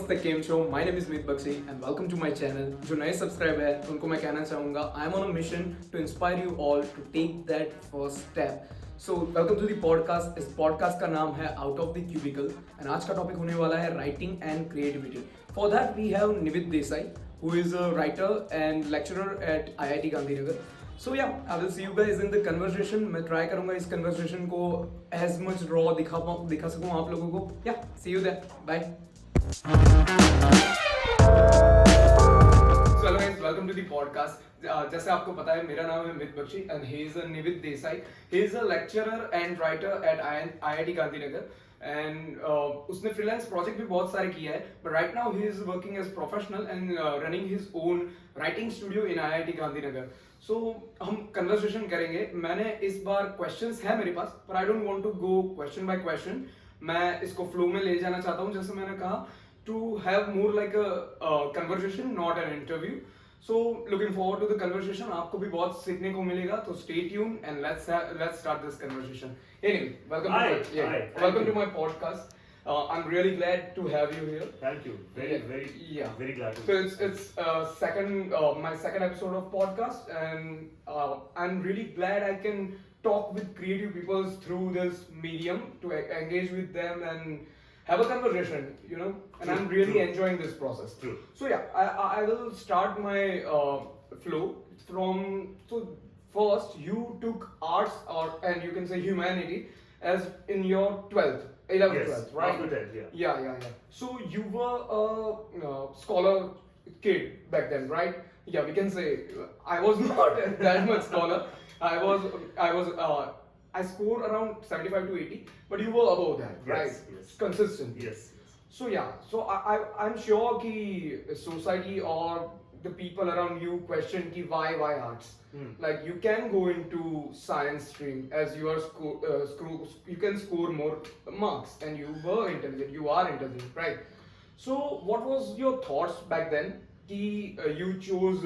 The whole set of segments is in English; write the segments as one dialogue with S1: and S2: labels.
S1: नमस्ते केम शो my name is Meet Bakshi and welcome to my channel. जो नए सब्सक्राइबर है उनको मैं कहना चाहूँगा I am on a mission to inspire you all to take that first step. So welcome to the podcast. इस पॉडकास्ट का नाम है out of the cubicle and आज का टॉपिक होने वाला है writing and creativity. For that we have Nivid Desai who is a writer and lecturer at IIT Gandhinagar. So yeah, I will see you guys in the conversation. मैं try करूँगा इस conversation को as much raw दिखा सकूँ आप लोगों को. Yeah, see you there. Bye. So hello guys, welcome to the podcast. जैसे आपको पता है मेरा नाम है मीत Bakshi and he is a Nivid Desai. He is a lecturer and writer at IIT Gandhinagar. And उसने freelance project भी बहुत सारे किया है, but right now he is working as professional and running his own writing studio in IIT Gandhinagar. So हम conversation करेंगे। मैंने इस बार questions है मेरे पास, but I don't want to go question by question. मैं इसको flow में ले जाना चाहता हूँ, जैसे मैंने कहा, to have more like a conversation, not an interview. So looking forward to the conversation. आपको भी बहुत सीखने को मिलेगा, तो stay tuned and let's start this conversation. Anyway, welcome to my podcast. I'm really glad to have you here.
S2: Thank you. Very glad to.
S1: So it's my second episode of podcast, and I'm really glad I can talk with creative people through this medium to engage with them and have a conversation, you know, and
S2: True,
S1: I'm really
S2: true.
S1: enjoying this process.
S2: True.
S1: So yeah, I will start my flow from. So first, you took arts and you can say humanity as in your 11th,
S2: Yes,
S1: 12th, right?
S2: after 10th, yeah.
S1: Yeah. So you were a scholar kid back then, right? Yeah, we can say I was not that much scholar. I scored around 75 to 80, but you were above that, right?
S2: Yes.
S1: Consistent.
S2: Yes.
S1: So yeah, so I'm sure कि society or the people around you question कि why arts? Like you can go into science stream as you are you can score more marks and you were intelligent, you are intelligent, right? So what was your thoughts back then कि you chose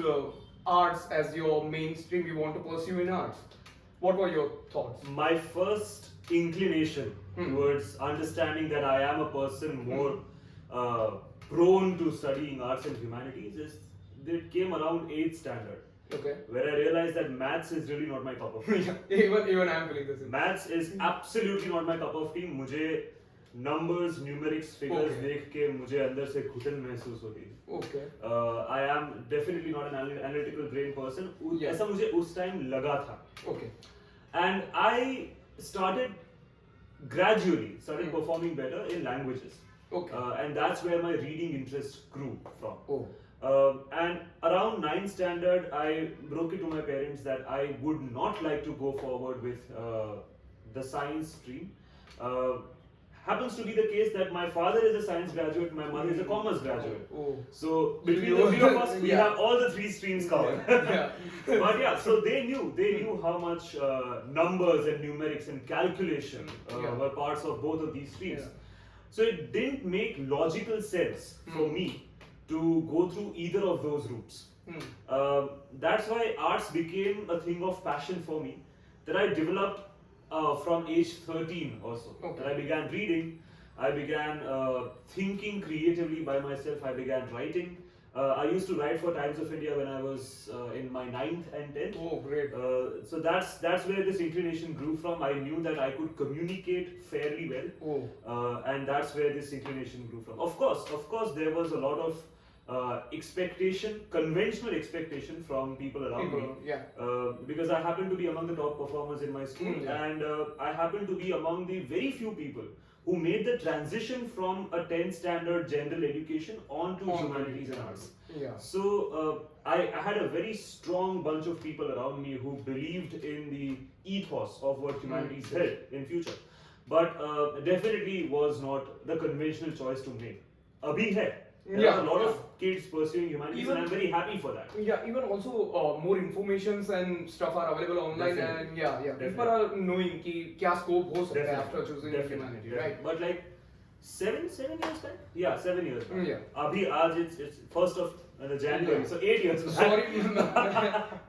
S1: arts as your mainstream, you want to pursue in arts? What were your thoughts?
S2: My first inclination towards understanding that I am a person more prone to studying arts and humanities is it came around 8th standard.
S1: Okay.
S2: Where I realized that maths is really not my cup of tea.
S1: even I'm feeling the same.
S2: Maths is absolutely not my cup of tea. मुझे numbers, numerics, figures देख के मुझे अंदर से घुटन महसूस होती है.
S1: Okay.
S2: I am definitely not an analytical brain person.
S1: Yeah.
S2: ऐसा मुझे उस time लगा था.
S1: Okay.
S2: And I gradually started performing better in languages.
S1: Okay.
S2: And that's where my reading interest grew from.
S1: Oh.
S2: And around 9th standard, I broke it to my parents that I would not like to go forward with the science stream. Happens to be the case that my father is a science graduate, my mother is a commerce graduate.
S1: Oh.
S2: So between the three of us, we have all the three streams covered.
S1: Yeah.
S2: But yeah, so they knew how much numbers and numerics and calculation were parts of both of these streams.
S1: Yeah.
S2: So it didn't make logical sense for me to go through either of those routes. That's why arts became a thing of passion for me that I developed from age 13 also.
S1: Okay.
S2: That I began reading, I began thinking creatively by myself, I began writing. I used to write for Times of India when I was in my 9th and 10th.
S1: Oh, great.
S2: So that's where this inclination grew from. I knew that I could communicate fairly well.
S1: Oh.
S2: And that's where this inclination grew from. Of course, there was a lot of conventional expectation from people around me.
S1: Yeah.
S2: Because I happened to be among the top performers in my school, and I happened to be among the very few people who made the transition from a 10th standard general education onto humanities and arts.
S1: Yeah.
S2: So I had a very strong bunch of people around me who believed in the ethos of what humanities held in future, but definitely was not the conventional choice to make. Abhi hai. There are a lot of kids pursuing humanities, and I'm very happy for that.
S1: Yeah, even also more informations and stuff are available online,
S2: Definitely.
S1: and people are knowing कि क्या scope हो सकता है after choosing
S2: Definitely.
S1: humanity, right?
S2: But like 7 years back? Yeah, 7 years back.
S1: Yeah.
S2: Abhi aaj it's 1st of January,
S1: Yeah.
S2: so 8 years back.
S1: Sorry,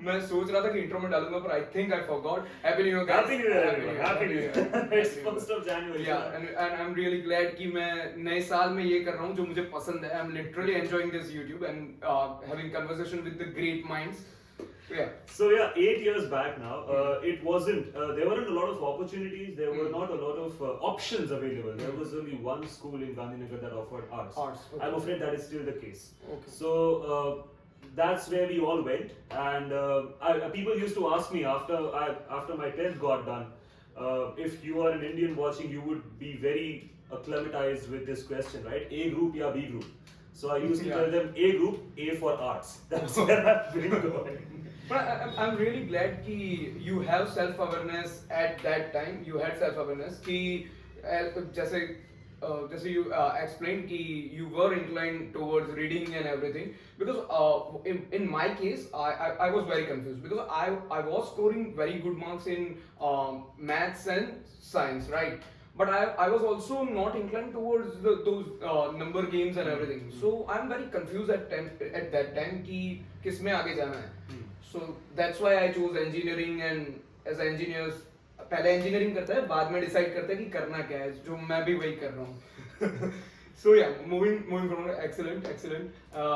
S1: मैं सोच रहा था कि intro में डालूंगा पर I think I forgot. Happy New Year, guys.
S2: Happy New Year, everyone. Happy New Year. It's 1st of January.
S1: Yeah, and I'm really glad कि मैं नए साल में ये कर रहा हूँ जो मुझे पसंद है. I'm literally enjoying this YouTube and having conversation with the great minds. Yeah.
S2: So yeah, 8 years back now, it wasn't, there weren't a lot of opportunities, there were not a lot of options available. There was only one school in Gandhinagar that offered arts.
S1: Okay.
S2: I'm afraid that is still the case.
S1: Okay.
S2: So that's where we all went, and people used to ask me after my 10th got done, if you are an Indian watching, you would be very acclimatized with this question, right? A group या B group. So I used to tell them A group, A for arts. That's where I've been going.
S1: But I'm really glad कि you have self awareness at that time. You had self awareness कि जैसे you explained कि you were inclined towards reading and everything, because in my case I was very confused because I was scoring very good marks in maths and science, right? But I was also not inclined towards those number games and everything. So I'm very confused at that time कि किस में आगे जाना है. So that's why I chose engineering, and as engineers पहले engineering करता है, बाद में decide करता है कि करना क्या है, जो मैं भी वही कर रहा हूँ. So yeah, moving from excellent.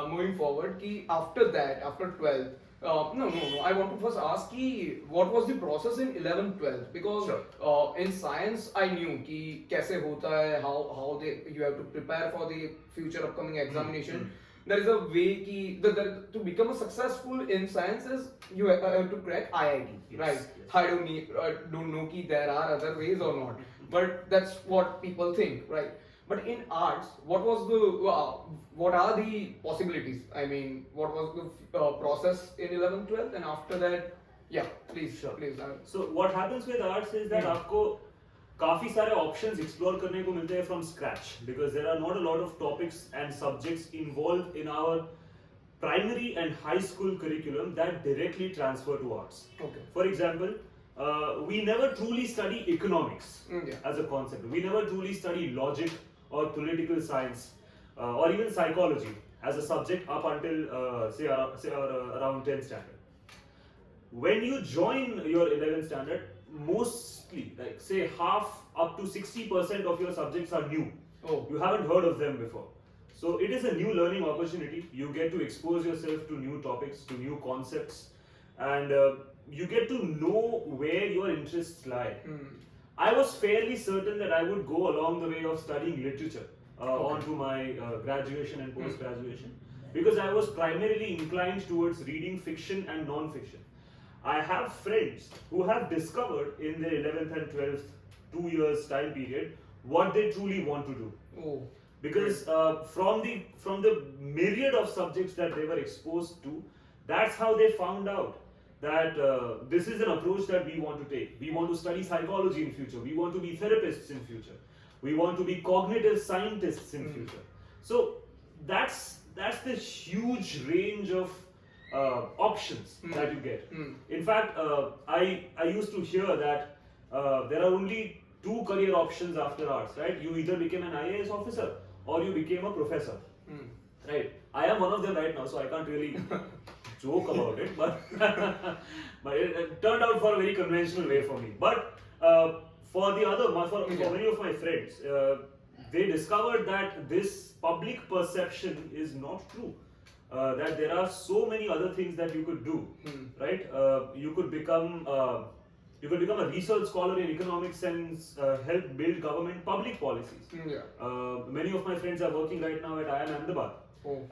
S1: Moving forward कि after that, after 12th, no. I want to first ask कि what was the process in 11th 12th, because
S2: Sure.
S1: In science I knew कि कैसे होता है, how you have to prepare for the future upcoming examination. There is a way to become a successful in sciences, you have to crack IIT,
S2: Yes,
S1: right?
S2: yes.
S1: I don't know कि there are other ways or not, but that's what people think, right? But in arts, what are the possibilities? I mean, what was the process in 11th 12th, and after that, yeah, please.
S2: So what happens with arts is that आपको काफी सारे options explore करने को मिलते हैं from scratch, because there are not a lot of topics and subjects involved in our primary and high school curriculum that directly transfer to arts.
S1: Okay.
S2: For example, we never truly study economics
S1: Yeah.
S2: as a concept. We never truly study logic or political science or even psychology as a subject up until say around 10th standard. When you join your 11th standard, mostly, like say half up to 60% of your subjects are new.
S1: Oh.
S2: You haven't heard of them before. So it is a new learning opportunity. You get to expose yourself to new topics, to new concepts, and you get to know where your interests lie. I was fairly certain that I would go along the way of studying literature onto my graduation and post-graduation, because I was primarily inclined towards reading fiction and non-fiction. I have friends who have discovered in their 11th and 12th 2 years time period what they truly want to do.
S1: Oh.
S2: Because from the myriad of subjects that they were exposed to, that's how they found out that this is an approach that we want to take. We want to study psychology in future. We want to be therapists in future. We want to be cognitive scientists in future. So that's the huge range of options that you get. In fact, I used to hear that there are only 2 career options after arts, right? You either became an IAS officer or you became a professor, right? I am one of them right now, so I can't really joke about it, but it turned out for a very conventional way for me. But for many of my friends, they discovered that this public perception is not true. That there are so many other things that you could do, right? You could become a research scholar in economics and help build government public policies. Many of my friends are working right now at IIM Ahmedabad.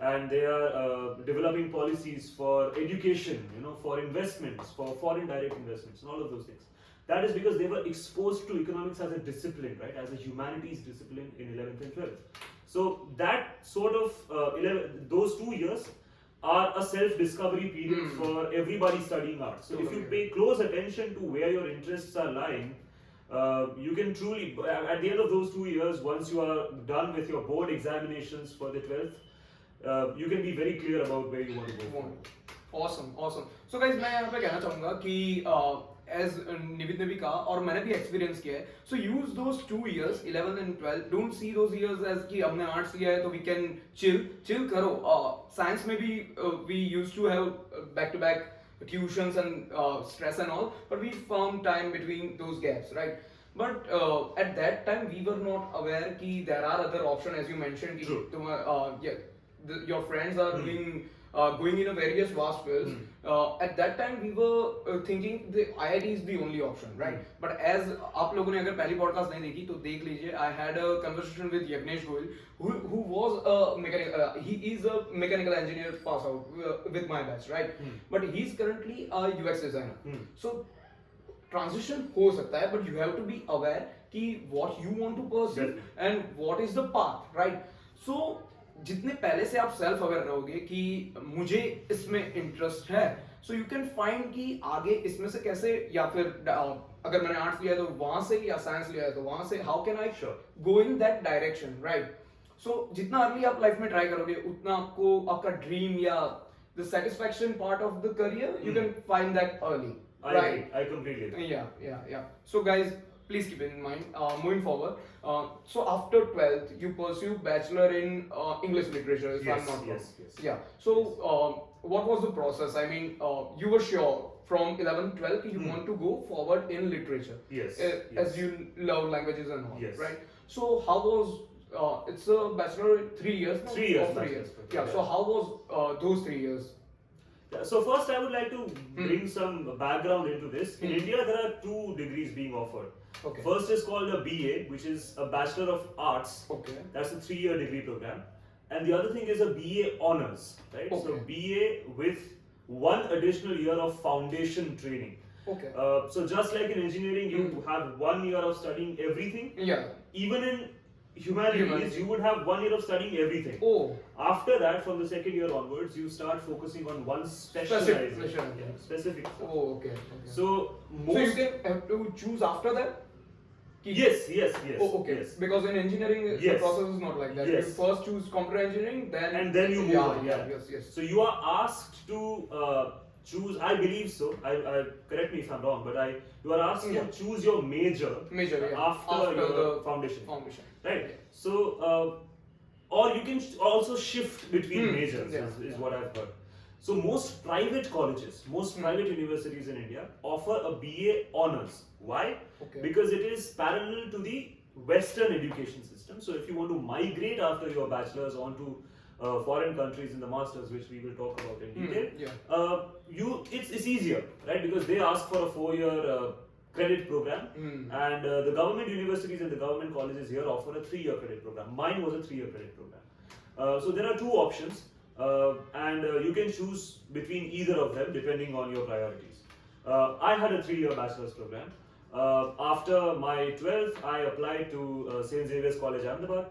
S2: And they are developing policies for education, for investments, for foreign direct investments, and all of those things. That is because they were exposed to economics as a discipline, right? As a humanities discipline in 11th and 12th. So that sort of those 2 years are a self-discovery period for everybody studying art. So if you pay close attention to where your interests are lying, you can truly, at the end of those 2 years, once you are done with your board examinations for the 12th, you can be very clear about where you want to go.
S1: Awesome. So guys, मैं यहाँ पे कहना चाहूँगा कि as Nivid ने भी कहा और मैंने भी एक्सपीरियंस किया है, so use those 2 years 11 and 12, don't see those years as कि हमने आर्ट्स लिया है तो we can chill करो. साइंस में भी we used to have back to back tuitions and stress and all, but we found time between those gaps, right? But at that time we were not aware कि there are other options, as you mentioned कि your friends are doing going in a various vast fields. At that time we were thinking the IIT is the only option, right? But as आप लोगों ने अगर पहली podcast नहीं देखी तो देख लीजिए. I had a conversation with Yagnesh Goyal, who was a mechanical he is a mechanical engineer pass out with my batch, right? But he's currently a UX designer. So transition हो सकता है, but you have to be aware कि what you want to pursue and what is the path, right? So जितने पहले से आप self aware रहोगे कि मुझे इसमें इंटरेस्ट है, सो यू कैन फाइंड कि आगे इसमें से कैसे, या फिर अगर मैंने आर्ट्स लिया है तो वहां से, या साइंस लिया है तो वहां से, how can I go in that direction, right? So जितना अर्ली आप लाइफ में ट्राई करोगे उतना आपको आपका ड्रीम या the satisfaction part of the career you can find that early, right?
S2: I completely agree.
S1: Yeah. So guys, please keep in mind moving forward. So after 12th, you pursue bachelor in English literature, if I'm not wrong.
S2: Yes.
S1: Yeah. So what was the process? I mean, you were sure from 11, 12 you want to go forward in literature.
S2: Yes.
S1: As you love languages and all,
S2: yes.
S1: right? So how was it's a bachelor 3 years? No?
S2: 3 years.
S1: 3 years. Yeah. So how was those 3 years?
S2: So first I would like to bring some background into this. In India there are 2 degrees being offered.
S1: Okay.
S2: First is called a BA, which is a Bachelor of Arts.
S1: Okay.
S2: That's a 3-year degree program. And the other thing is a BA Honors, right?
S1: Okay.
S2: So BA with 1 additional year of foundation training.
S1: Okay.
S2: So just like in engineering, you have 1 year of studying everything.
S1: Yeah.
S2: Even in humanities, you would have 1 year of studying everything.
S1: Oh.
S2: After that, from the 2nd year onwards, you start focusing on one specialization. Specific.
S1: Oh, okay.
S2: So
S1: So you can have to choose after that?
S2: Yes.
S1: Oh, okay.
S2: Yes.
S1: Because in engineering, the process is not like that.
S2: Yes.
S1: You first choose computer engineering,
S2: then you move on.
S1: Yes.
S2: So you are asked to choose. I believe so. I correct me if I'm wrong, but you are asked to choose your major. After your foundation. Right. So or you can also shift between majors. Is what I've heard. So most private colleges, most private universities in India offer a BA Honors. Why?
S1: Okay.
S2: Because it is parallel to the Western education system. So if you want to migrate after your bachelor's onto foreign countries in the masters, which we will talk about in detail, it's easier, right? Because they ask for a 4-year credit program, and the government universities and the government colleges here offer a 3-year credit program. Mine was a 3-year credit program. So there are 2 options. And you can choose between either of them depending on your priorities. I had a 3-year bachelor's program. After my 12th, I applied to St. Xavier's College, Ahmedabad,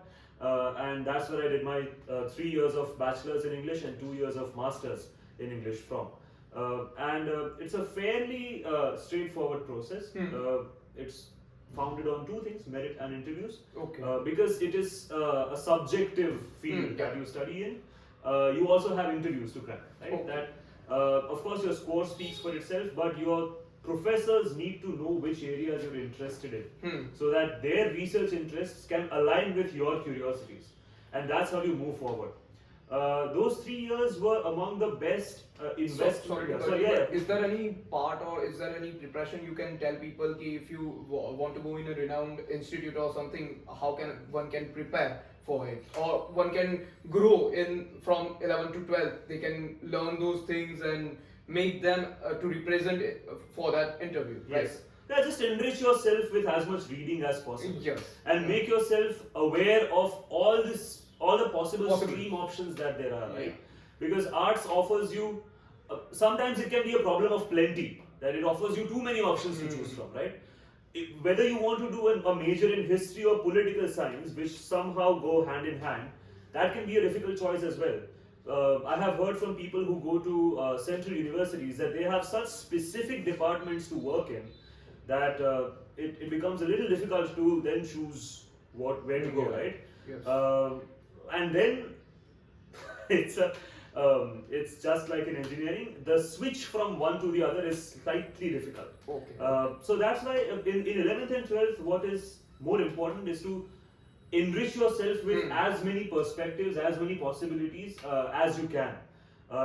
S2: and that's where I did my 3 years of bachelor's in English and 2 years of master's in English from. And it's a fairly straightforward process. It's founded on 2 things, merit and interviews.
S1: Okay.
S2: Because it is a subjective field that you study in. You also have interviews to crack, right?
S1: Okay.
S2: That of course your score speaks for itself, but your professors need to know which areas you're interested in, so that their research interests can align with your curiosities, and that's how you move forward. Those 3 years were among the best investments.
S1: Is there any part or is there any preparation you can tell people ki if you want to go in a renowned institute or something, how can one can prepare for it, or one can grow in from 11 to 12? They can learn those things and make them to represent for that interview, right?
S2: Yes. Yeah, just enrich yourself with as much reading as possible.
S1: Yes.
S2: And make yourself aware of all the possible stream options that there are, right? Because arts offers you, sometimes it can be a problem of plenty, that it offers you too many options to choose from, right? Whether you want to do a major in history or political science, which somehow go hand in hand, that can be a difficult choice as well. I have heard from people who go to central universities that they have such specific departments to work in that it becomes a little difficult to then choose where to go, right?
S1: Yes.
S2: And then it's It's just like in engineering. The switch from one to the other is slightly difficult. So that's why in 11th and 12th, what is more important is to enrich yourself with as many perspectives, as many possibilities as you can.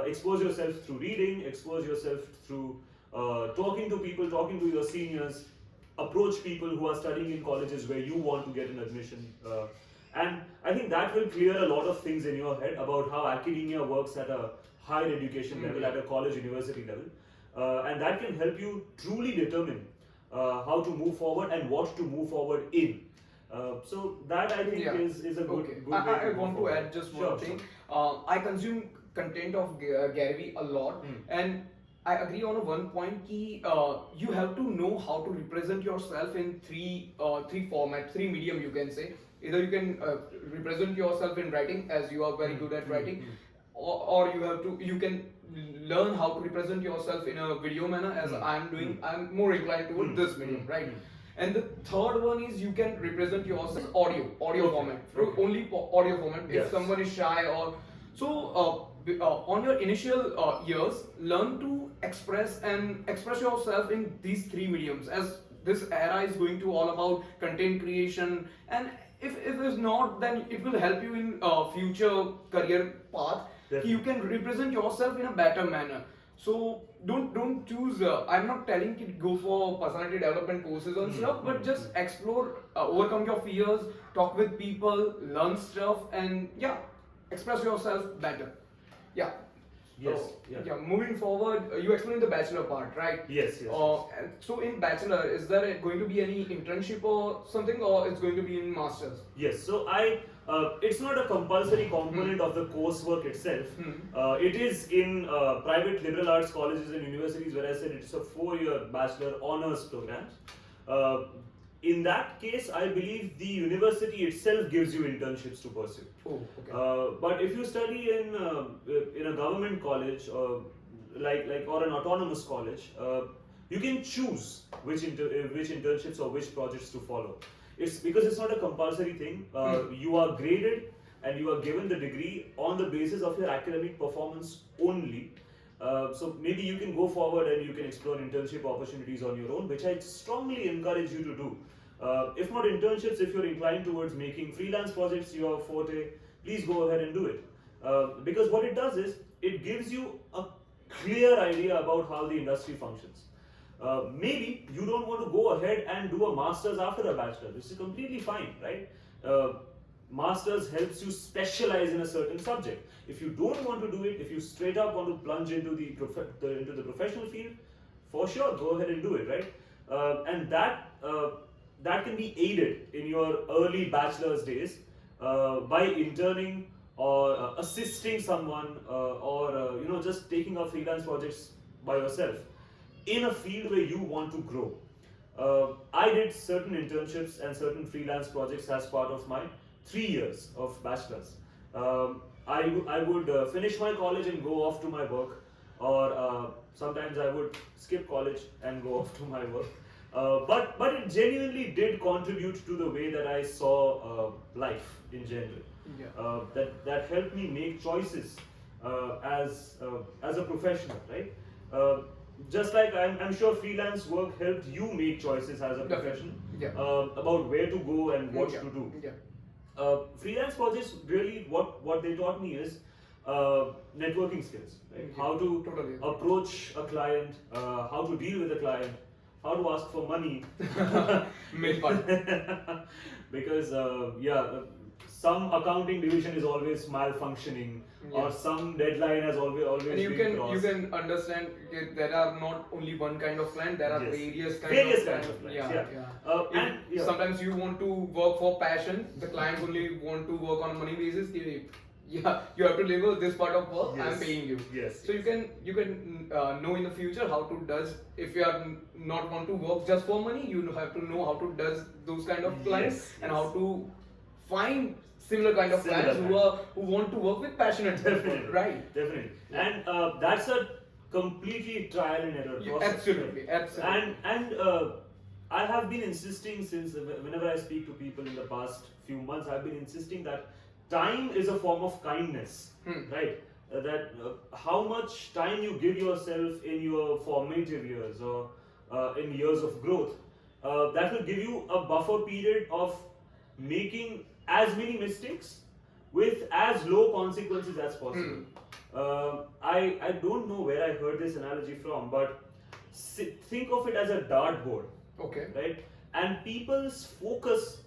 S2: Expose yourself through reading, expose yourself through talking to people, talking to your seniors, approach people who are studying in colleges where you want to get an admission. And I think that will clear a lot of things in your head about how academia works at a higher education level, at a college, university level. And that can help you truly determine how to move forward and what to move forward in. So that I think is a good way
S1: I
S2: to
S1: want
S2: move
S1: to
S2: forward.
S1: add just one thing. I consume content of Gary Vee a lot, and I agree on one point ki you have to know how to represent yourself in three formats, three medium you can say. Either you can represent yourself in writing, as you are very good at writing, or you can learn how to represent yourself in a video manner, as I am doing. I am more inclined toward this medium, right? And the third one is you can represent yourself audio format, only audio format. If someone is shy or so, on your initial years, learn to express yourself in these three mediums, as this era is going to all about content creation. And if it's not, then it will help you in future career path. You can represent yourself in a better manner. So don't choose. I'm not telling you to go for personality development courses and stuff, but just explore, overcome your fears, talk with people, learn stuff, and express yourself better. Moving forward, you explained the bachelor part, right?
S2: Yes.
S1: So in bachelor, is there going to be any internship or something, or it's going to be in masters?
S2: Yes. So it's not a compulsory component of the coursework itself. It is in private liberal arts colleges and universities where I said it's a 4-year bachelor honors program. In that case, I believe the university itself gives you internships to pursue. But if you study in a government college or or an autonomous college, you can choose which internships or which projects to follow. It's because it's not a compulsory thing. You are graded and you are given the degree on the basis of your academic performance only. So maybe you can go forward and you can explore internship opportunities on your own, which I strongly encourage you to do. If not internships, if you're inclined towards making freelance projects your forte, please go ahead and do it. Because what it does is, it gives you a clear idea about how the industry functions. Maybe you don't want to go ahead and do a master's after a bachelor. This is completely fine, right? Masters helps you specialize in a certain subject. If you don't want to do it, if you straight up want to plunge into the professional field, for sure, go ahead and do it, right? And that can be aided in your early bachelor's days by interning or assisting someone or just taking up freelance projects by yourself in a field where you want to grow. I did certain internships and certain freelance projects as part of my 3 years of bachelor's. I would finish my college and go off to my work, or sometimes I would skip college and go off to my work. But it genuinely did contribute to the way that I saw life in general. That helped me make choices as a professional, right? Just like I'm sure freelance work helped you make choices as a professional about where to go and what to do. Freelance projects really what they taught me is networking skills, right? How to approach a client, how to deal with a client, how to ask for money. Because some accounting division is always malfunctioning, or some deadline has always
S1: and
S2: been crossed.
S1: You can understand that there are not only one kind of client, there are various kinds of clients. Sometimes you want to work for passion, the client only want to work on money basis. You have to deliver this part of work, I'm paying you. So you can know in the future how to does, if you are not want to work just for money, you have to know how to does those kind of clients and how to find similar kind of clients who want to work with passionate people, right?
S2: Definitely. And that's a completely trial and error process.
S1: Absolutely.
S2: And I have been insisting since whenever I speak to people in the past few months, I've been insisting that time is a form of kindness, right? how much time you give yourself in your formative years or in years of growth, that will give you a buffer period of making as many mistakes with as low consequences as possible. I don't know where I heard this analogy from, but think of it as a dartboard,
S1: Okay.
S2: right? And people's focus,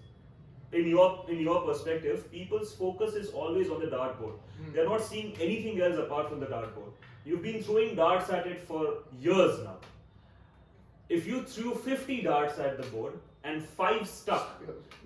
S2: in your perspective, people's focus is always on the dartboard. They're not seeing anything else apart from the dartboard. You've been throwing darts at it for years now. If you threw 50 darts at the board and 5 stuck,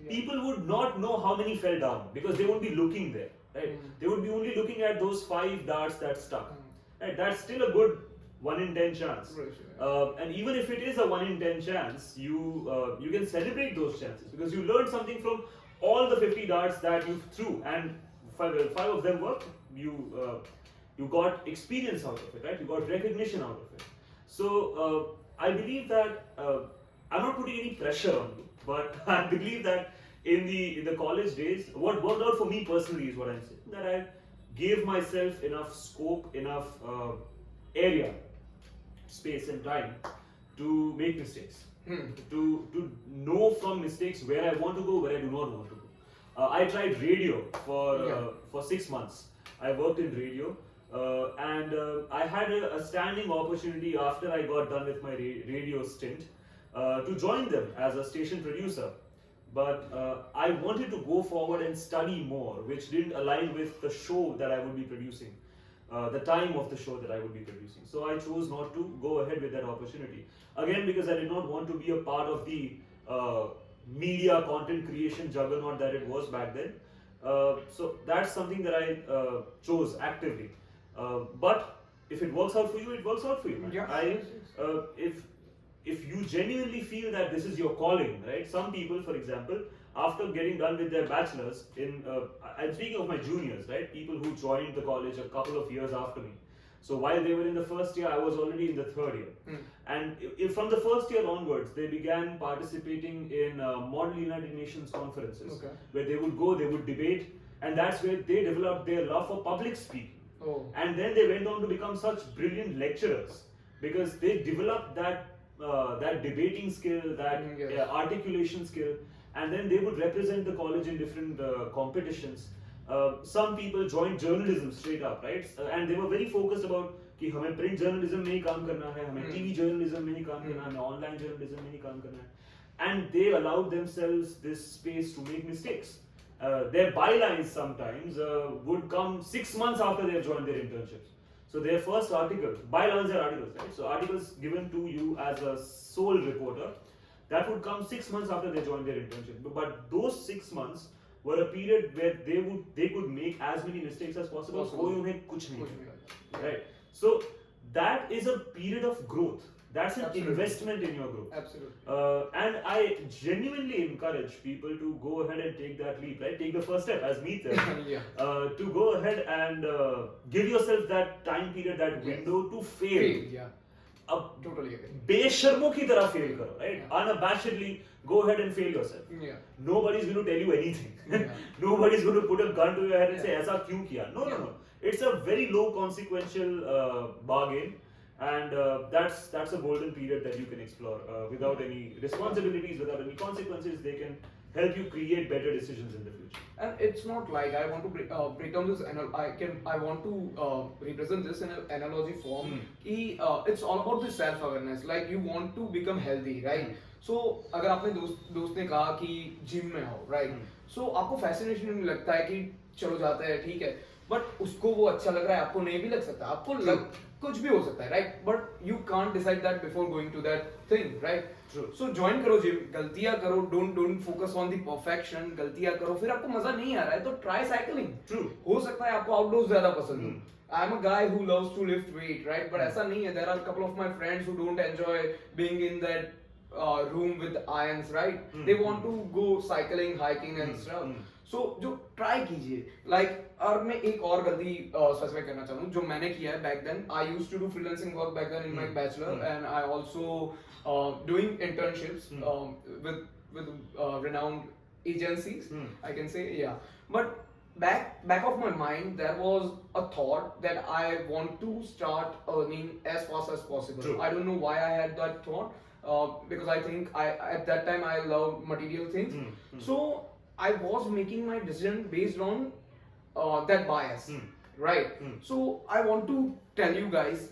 S2: people would not know how many fell down because they won't be looking there, right? They would be only looking at those 5 darts that stuck. Right? That's still a good 1 in 10 chance. And even if it is a 1 in 10 chance, you can celebrate those chances because you learned something from all the 50 darts that you threw, and 5 of them worked. You got experience out of it, right? You got recognition out of it. So I believe that I'm not putting any pressure on you, but I believe that in the college days, what worked out for me personally is what I'm saying, that I gave myself enough scope, enough area, space and time to make mistakes, to know from mistakes where I want to go, where I do not want to go. I tried radio for 6 months. I worked in radio, and I had a standing opportunity after I got done with my radio stint to join them as a station producer. But I wanted to go forward and study more, which didn't align with the show that I would be producing. The time of the show that I would be producing. So I chose not to go ahead with that opportunity. Again, because I did not want to be a part of the media content creation juggernaut that it was back then. So that's something that I chose actively. But if it works out for you, it works out for you. Man.
S1: Yeah.
S2: If you genuinely feel that this is your calling, right? Some people, for example, after getting done with their bachelor's, I'm speaking of my juniors, right? People who joined the college a couple of years after me. So while they were in the first year, I was already in the third year. And from the first year onwards, they began participating in Model United Nations conferences, where they would go, they would debate, and that's where they developed their love for public speaking. And then they went on to become such brilliant lecturers because they developed that debating skill, that articulation skill, and then they would represent the college in different competitions. Some people joined journalism straight up, right? And they were very focused about कि हमें print journalism में ही काम करना है, हमें TV journalism में ही काम करना है, हमें online journalism में ही काम करना है. And they allowed themselves this space to make mistakes. Their bylines sometimes would come 6 months after they have joined their internships. So their first article, bylines are articles, right? So articles given to you as a sole reporter, that would come 6 months after they joined their internship. But those 6 months were a period where they could make as many mistakes as possible. कोई उन्हें कुछ नहीं करता, right? So that is a period of growth. That's an investment in your growth.
S1: Absolutely.
S2: And I genuinely encourage people to go ahead and take that leap, right? Take the first step, as Meet said, to go ahead and give yourself that time period, that window to fail.
S1: Totally agree.
S2: बेशर्मों की तरह fail करो, right? Unabashedly go ahead and fail yourself. Nobody's going to tell you anything. Nobody's going to put a gun to your head and say ऐसा क्यों किया? No. It's a very low consequential bargain. And that's a golden period that you can explore without any responsibilities, without any consequences. They can help you create better decisions in the future.
S1: And it's not like I want to break down this. I want to represent this in an analogy form. It's all about the self-awareness. Like you want to become healthy, right? So अगर आपने दोस्त ने कहा कि gym में हो, right? So आपको fascination नहीं लगता है कि चलो जाते हैं, ठीक है? But उसको वो अच्छा लग रहा है, आपको नहीं भी लग सकता, आपको कुछ भी हो सकता है, right? But you can't decide that before going to that thing, right?
S2: True.
S1: So join करो जिम, गलतियाँ करो, don't focus on the perfection, गलतियाँ करो, फिर आपको मजा नहीं आ रहा है तो try cycling.
S2: True.
S1: हो सकता है आपको outdoors ज़्यादा पसंद हो. I'm a guy who loves to lift weight, right? But ऐसा नहीं है. There are a couple of my friends who don't enjoy being in that room with irons, right? They want to go cycling, hiking and stuff. So जो try कीजिए, like और मैं एक और गलती specify करना चाहूँ जो मैंने किया है back then. I used to do freelancing work back then in my bachelor, and I also doing internships with renowned agencies. I can say, yeah. But back of my mind there was a thought that I want to start earning as fast as possible.
S2: True.
S1: I don't know why I had that thought, because I think I at that time I love material things. So I was making my decision based on that bias, right? So I want to tell you guys,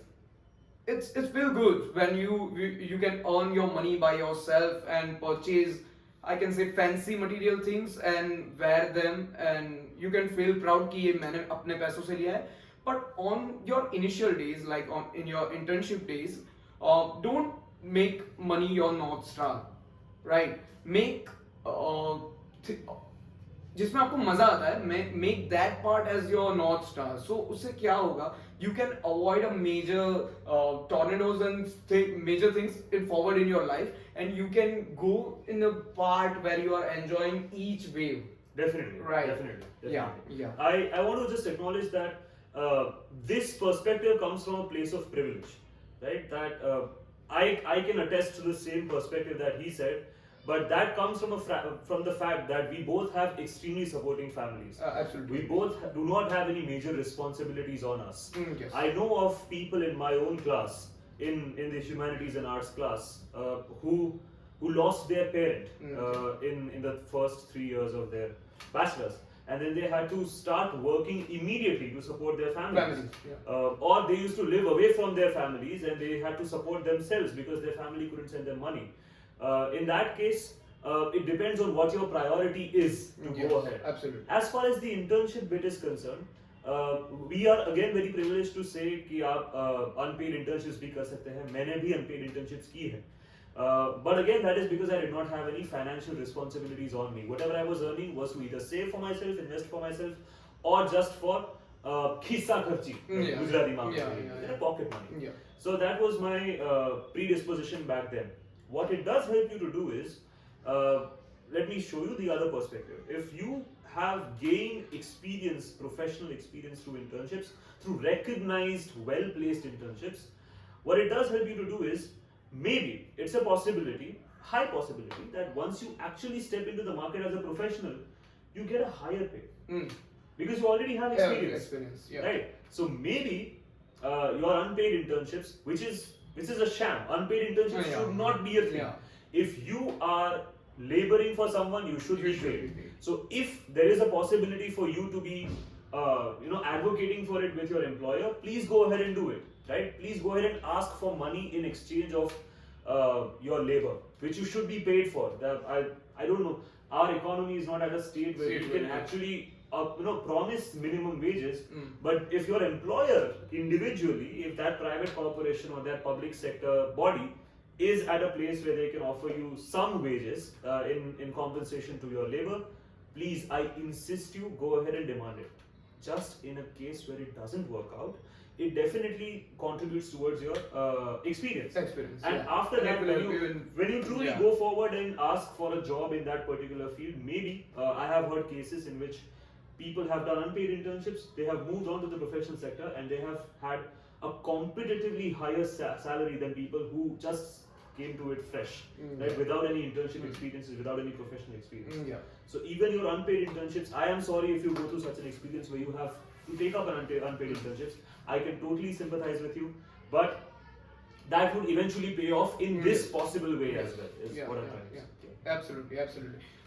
S1: it's feel good when you can earn your money by yourself and purchase, I can say, fancy material things and wear them, and you can feel proud कि ये मैंने अपने पैसों से लिया है. But on your initial days, like in your internship days, don't make money your north star, right? Make जिसमें आपको मजा आता है, make that part as your north star. So उससे क्या होगा? You can avoid a major tornadoes and major things forward in your life, and you can go in a part where you are enjoying each wave.
S2: Definitely.
S1: Right.
S2: Definitely.
S1: Yeah.
S2: I want to just acknowledge that this perspective comes from a place of privilege, right? That I can attest to the same perspective that he said. But that comes from the fact that we both have extremely supporting families.
S1: Absolutely.
S2: We both do not have any major responsibilities on us.
S1: Yes.
S2: I know of people in my own class, in the humanities and arts class, who lost their parent in the first 3 years of their bachelor's, and then they had to start working immediately to support their families. Or they used to live away from their families and they had to support themselves because their family couldn't send them money. In that case, it depends on what your priority is to go ahead.
S1: Absolutely.
S2: As far as the internship bit is concerned, we are again very privileged to say कि आप unpaid internships भी कर सकते हैं. मैंने भी unpaid internships की है. But again, that is because I did not have any financial responsibilities on me. Whatever I was earning was to either save for myself, invest for myself, or just for खिस्सा खर्ची, गुजराती मामले, pocket money. So that was my predisposition back then. What it does help you to do is, let me show you the other perspective. If you have gained experience, professional experience through internships, through recognized, well-placed internships, what it does help you to do is, maybe it's a possibility, high possibility, that once you actually step into the market as a professional, you get a higher pay. Because you already have experience. Right? So maybe your unpaid internships, which is a sham. Unpaid internships should not be a thing. If you are laboring for someone, you should be paid. So if there is a possibility for you to be advocating for it with your employer, please go ahead and do it. Right? Please go ahead and ask for money in exchange of your labor, which you should be paid for. I don't know. Our economy is not at a state where you can actually promise minimum wages, but if your employer individually, if that private corporation or that public sector body is at a place where they can offer you some wages in compensation to your labor, please, I insist you, go ahead and demand it. Just in a case where it doesn't work out, it definitely contributes towards your experience. And after that, when you truly go forward and ask for a job in that particular field, maybe I have heard cases in which people have done unpaid internships, they have moved on to the professional sector, and they have had a competitively higher salary than people who just came to it fresh, right? Without any internship experiences, without any professional experience. So even your unpaid internships, I am sorry if you go through such an experience where you have to take up an unpaid internships. I can totally sympathize with you, but that would eventually pay off in this possible way as well, is what I'm trying to say.
S1: Absolutely.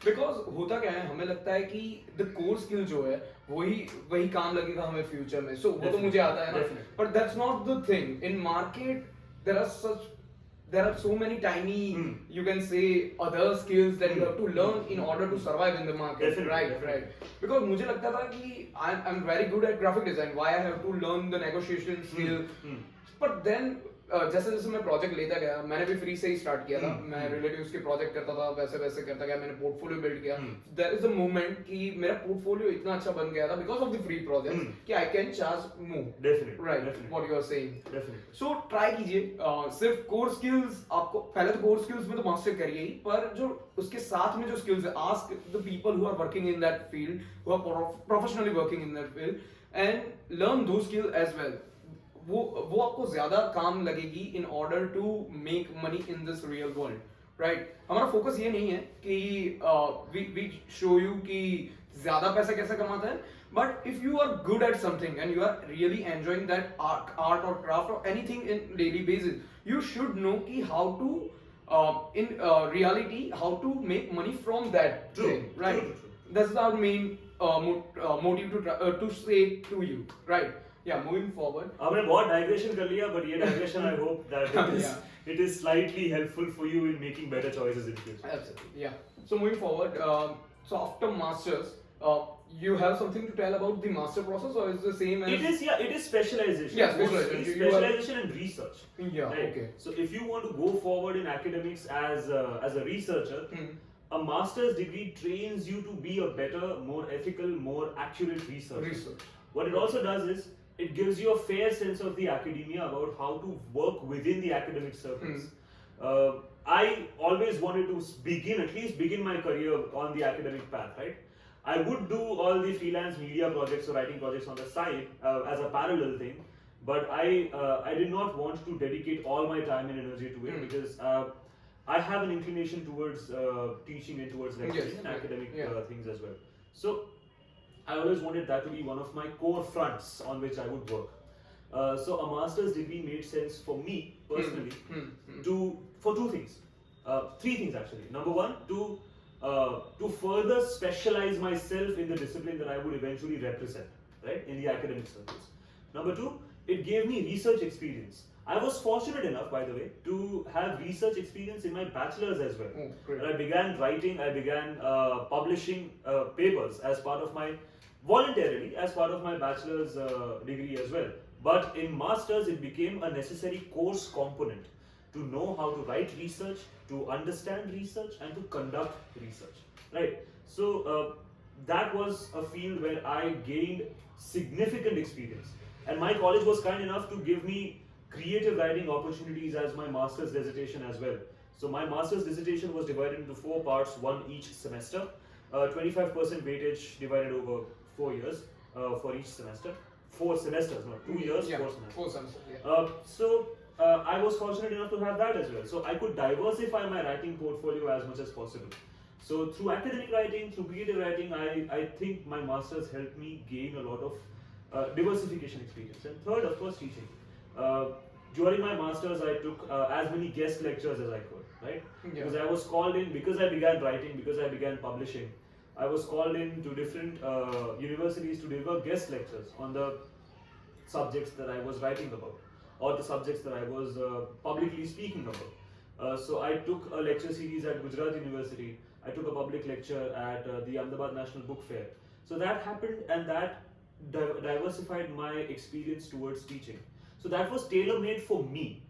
S1: Because होता क्या है, हमें लगता है कि the core skill जो है वही काम लगेगा हमें future में. So वो तो मुझे आता है ना. But that's not the thing. In market there are so many tiny, you can say, other skills that you have to learn in order to survive in the market. Right. Because मुझे लगता था कि I'm very good at graphic design. Why I have to learn the negotiation skill? But then जैसे जैसे मैं project लेता गया, मैंने भी फ्री से ही स्टार्ट किया था. मैं रिलेटिव्स के प्रोजेक्ट करता था, वैसे करता गया. मैंने पोर्टफोलियो बिल्ड किया. देयर इज अ मोमेंट कि मेरा पोर्टफोलियो इतना अच्छा बन गया था because of the free project कि I can charge more.
S2: Definitely.
S1: Right, what you are saying.
S2: Definitely.
S1: So try कीजिए. सिर्फ कोर स्किल्स आपको पहले तो कोर स्किल्स में तो मास्टर करिए ही, पर जो उसके साथ में जो स्किल्स है, ask the people who are working in that field, who are professionally working in that field, and learn दो स्किल एज वेल. वो आपको ज्यादा काम लगेगी in order to make money in this real world. Right. हमारा focus ये नहीं है कि वी शो यू कि ज़्यादा पैसा कैसे कमाता है, but if you are good at something and you are really enjoying that art or craft or anything in daily basis, you should know कि how to in reality how to make money from that thing, right? That's our main motive to say to you, right? Yeah, moving forward.
S2: हमने बहुत digression कर लिया, but ये digression I hope that it is slightly helpful for you in making better choices in future.
S1: Absolutely, yeah. So moving forward, so after masters, you have something to tell about the master process, or is the same as?
S2: It is specialization.
S1: Yeah, specialization.
S2: It's specialization and research.
S1: Yeah,
S2: right?
S1: okay.
S2: So if you want to go forward in academics as a researcher, a master's degree trains you to be a better, more ethical, more accurate researcher. What it also does is it gives you a fair sense of the academia about how to work within the academic circles. I always wanted to at least begin my career on the academic path, right? I would do all the freelance media projects or writing projects on the side as a parallel thing, but I did not want to dedicate all my time and energy to it because I have an inclination towards teaching and towards lecturing and academic things as well. So I always wanted that to be one of my core fronts on which I would work. So a master's degree made sense for me personally for two things, three things actually. Number one, to further specialize myself in the discipline that I would eventually represent, right, in the academic circles. Number two, it gave me research experience. I was fortunate enough, by the way, to have research experience in my bachelor's as well. And I began writing, I began publishing papers as part of my, voluntarily, as part of my bachelor's degree as well. But in master's, it became a necessary course component to know how to write research, to understand research, and to conduct research, right? So that was a field where I gained significant experience. And my college was kind enough to give me creative writing opportunities as my master's dissertation as well. So my master's dissertation was divided into 4 parts, one each semester, 25% weightage divided over 4 years for each semester. 4 semesters, not 2 years, 4 semesters.
S1: 4 semesters,
S2: So I was fortunate enough to have that as well. So I could diversify my writing portfolio as much as possible. So through academic writing, through creative writing, I think my masters helped me gain a lot of diversification experience. And third, of course, teaching. During my masters, I took as many guest lectures as I could, right? Because I was called in, because I began writing, because I began publishing, I was called in to different universities to deliver guest lectures on the subjects that I was writing about, or the subjects that I was publicly speaking about. So I took a lecture series at Gujarat University. I took a public lecture at the Ahmedabad National Book Fair. So that happened, and that diversified my experience towards teaching. So that was tailor-made for me.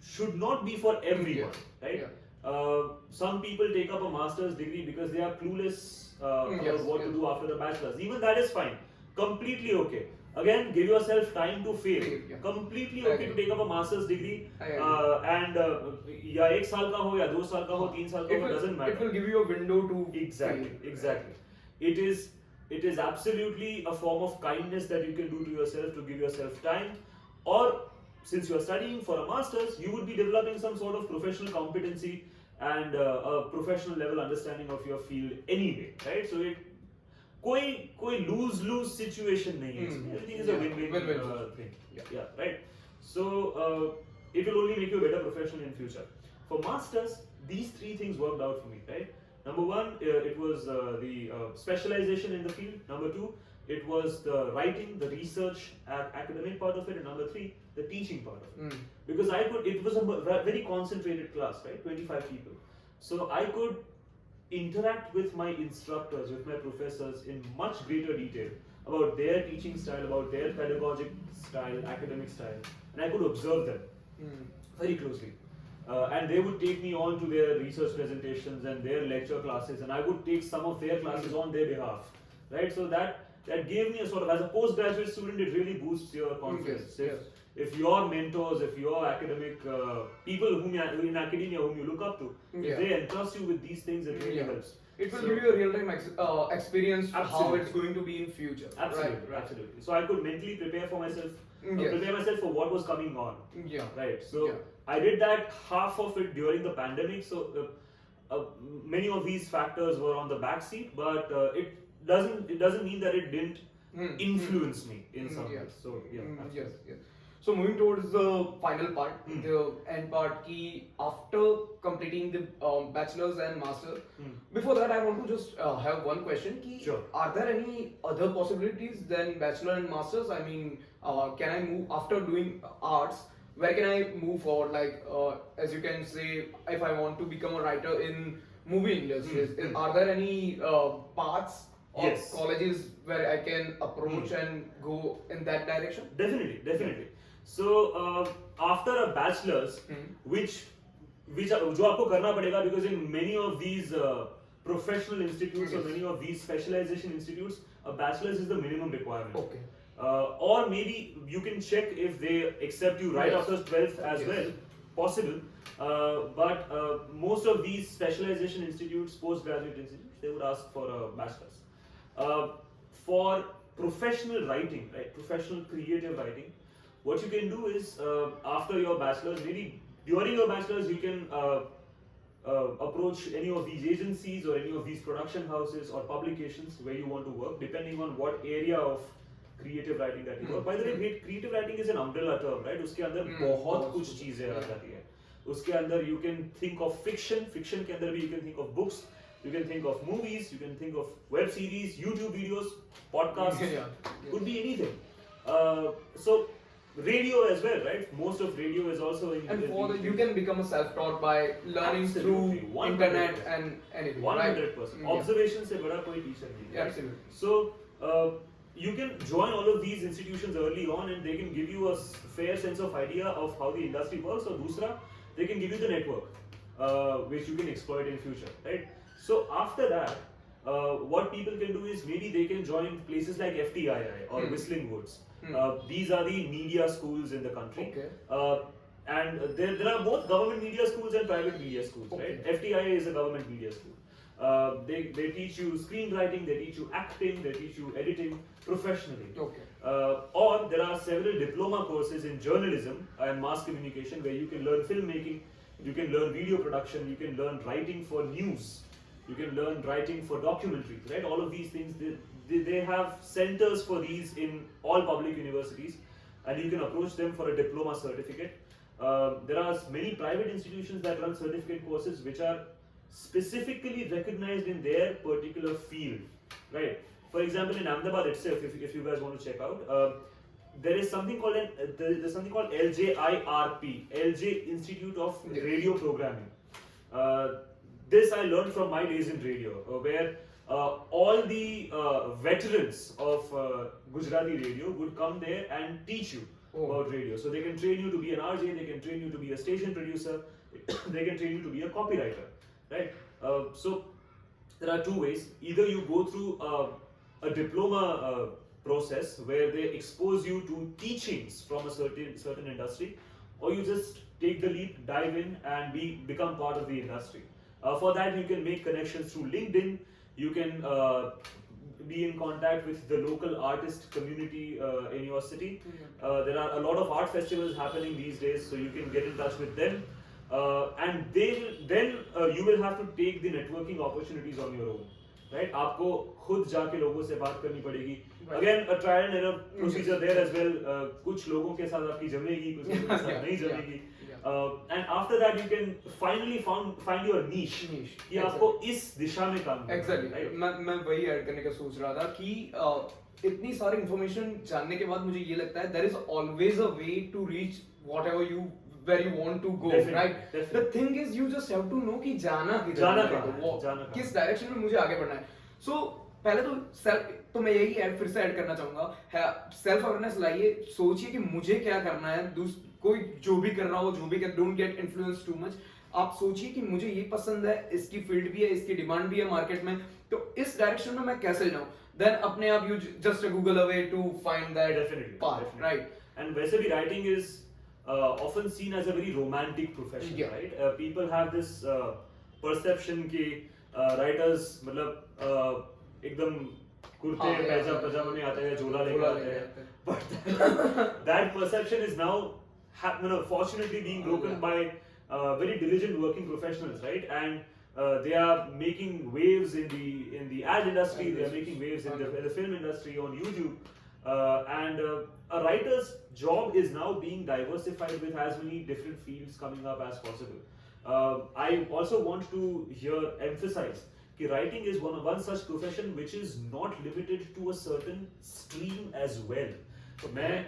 S2: Should not be for everyone, right? Some people take up a master's degree because they are clueless about what to do after the bachelor's. Even that is fine. Completely okay. Again, give yourself time to fail. Completely okay to take up a master's degree, and या 1 साल का हो या 2 साल का हो 3 साल का हो, doesn't matter.
S1: It will give you a window to
S2: exactly. It is absolutely a form of kindness that you can do to yourself, to give yourself time. Or since you are studying for a master's, you would be developing some sort of professional competency and a professional level understanding of your field anyway, right? So it कोई lose situation नहीं है इसमें. Everything is a win-win thing. Yeah, right. So it will only make you a better professional in future. For masters, these 3 things worked out for me, right? Number 1, it was the specialization in the field. Number 2, it was the writing, the research, academic part of it. And number 3, the teaching part of it. Because it was a very concentrated class, right? 25 people. So I could interact with my instructors, with my professors in much greater detail about their teaching style, about their pedagogic style, academic style. And I could observe them very closely. And they would take me on to their research presentations and their lecture classes, and I would take some of their classes on their behalf, right? So that gave me a sort of, as a postgraduate student, it really boosts your confidence. If your mentors, if your academic people in academia whom you look up to, if they entrust you with these things, it really helps.
S1: It will give you a real-time experience of how it's going to be in future.
S2: Absolutely, absolutely. So I could mentally prepare for myself, prepare myself for what was coming on. Right. So I did that half of it during the pandemic. So many of these factors were on the back seat, but doesn't mean that it didn't influence me in some
S1: yes.
S2: ways. So yeah,
S1: Yes. So moving towards the final part, the end part, ki after completing the bachelor's and master, before that I want to just have one question. Ki
S2: Sure.
S1: Are there any other possibilities than bachelor and masters? I mean, can I move after doing arts? Where can I move forward? Like, as you can say, if I want to become a writer in movie industries, are there any paths or
S2: Yes.
S1: colleges where I can approach and go in that direction?
S2: Definitely. So after a bachelor's, which जो आपको करना पड़ेगा, because in many of these professional institutes or many of these specialization institutes, a bachelor's is the minimum requirement.
S1: Okay.
S2: Or maybe you can check if they accept you right after 12th as well, possible. But most of these specialization institutes, postgraduate institutes, they would ask for a bachelor's. For professional writing, right, professional creative writing, what you can do is after your bachelor's, maybe during your bachelor's, you can approach any of these agencies or any of these production houses or publications where you want to work, depending on what area of creative writing that you work. By the way, creative writing is an umbrella term, right? उसके अंदर बहुत कुछ चीजें आ जाती है. उसके अंदर you can think of fiction के अंदर भी you can think of books, you can think of movies, you can think of web series, YouTube videos, podcasts, could be anything. So radio as well, right? Most of radio is also in.
S1: And for you can become a self-taught by learning through internet and anything.
S2: 100%. Observation से बड़ा कोई teacher नहीं है.
S1: Absolutely.
S2: So you can join all of these institutions early on, and they can give you a fair sense of idea of how the industry works. Or दूसरा, they can give you the network, which you can exploit in future, right? So after that, what people can do is maybe they can join places like FTII or Whistling Woods. These are the media schools in the country.
S1: Okay.
S2: And there are both government media schools and private media schools, right? FTII is a government media school. They teach you screenwriting, they teach you acting, they teach you editing professionally.
S1: Okay.
S2: Or there are several diploma courses in journalism and mass communication where you can learn filmmaking, you can learn video production, you can learn writing for news, you can learn writing for documentaries, right? All of these things, they have centers for these in all public universities, and you can approach them for a diploma certificate. There are many private institutions that run certificate courses which are specifically recognized in their particular field, right? For example, in Ahmedabad itself, if you guys want to check out, there is something called LJIRP, LJ Institute of Radio Programming. This I learned from my days in radio, where all the veterans of Gujarati radio would come there and teach you about radio. So they can train you to be an RJ, they can train you to be a station producer, they can train you to be a copywriter, right? So there are two ways. Either you go through a diploma process where they expose you to teachings from a certain industry, or you just take the leap, dive in, and become part of the industry. For that, you can make connections through LinkedIn. You can be in contact with the local artist community in your city. There are a lot of art festivals happening these days, so you can get in touch with them. And you will have to take the networking opportunities on your own, right? आपको खुद जाके लोगों से बात करनी पड़ेगी. Again, a trial and error procedure there as well. कुछ लोगों के साथ आपकी जमेगी, कुछ लोगों के साथ नहीं जमेगी. And after that, you can finally find your niche. कि आपको इस दिशा में काम करना है.
S1: Exactly. मैं वही ऐड करने का सोच रहा था कि इतनी सारी इंफॉर्मेशन जानने के बाद मुझे ये लगता है there is always a way to reach whatever where you want to go, right? The thing is you just have to know कि जाना किधर, किस डायरेक्शन में मुझे आगे बढ़ना है. So पहले तो मैं यही फिर से ऐड करना चाहूंगा, सेल्फ अवेयरनेस लाइए, सोचिए कि मुझे क्या करना है. कोई जो भी कर रहा हो, जो भी कर, don't get influence too much. आप सोचिए कि मुझे ये पसंद है, इसकी फील्ड भी है, इसकी डिमांड भी है मार्केट में, तो इस डायरेक्शन में मैं कैसे जाऊं. देन अपने आप you just Google away to find that path, right?
S2: And वैसे भी writing is often seen as a very romantic profession, right? People have this perception कि writers मतलब एकदम कुर्ते पैजामे में आते हैं, झोला लेकर आते हैं. But that perception is now fortunately being broken by very diligent working professionals, right? And They are making waves in the ad industry. They are making waves in the film industry on YouTube. And a writer's job is now being diversified with as many different fields coming up as possible. I also want to here emphasize that writing is one such profession which is not limited to a certain stream as well. मैं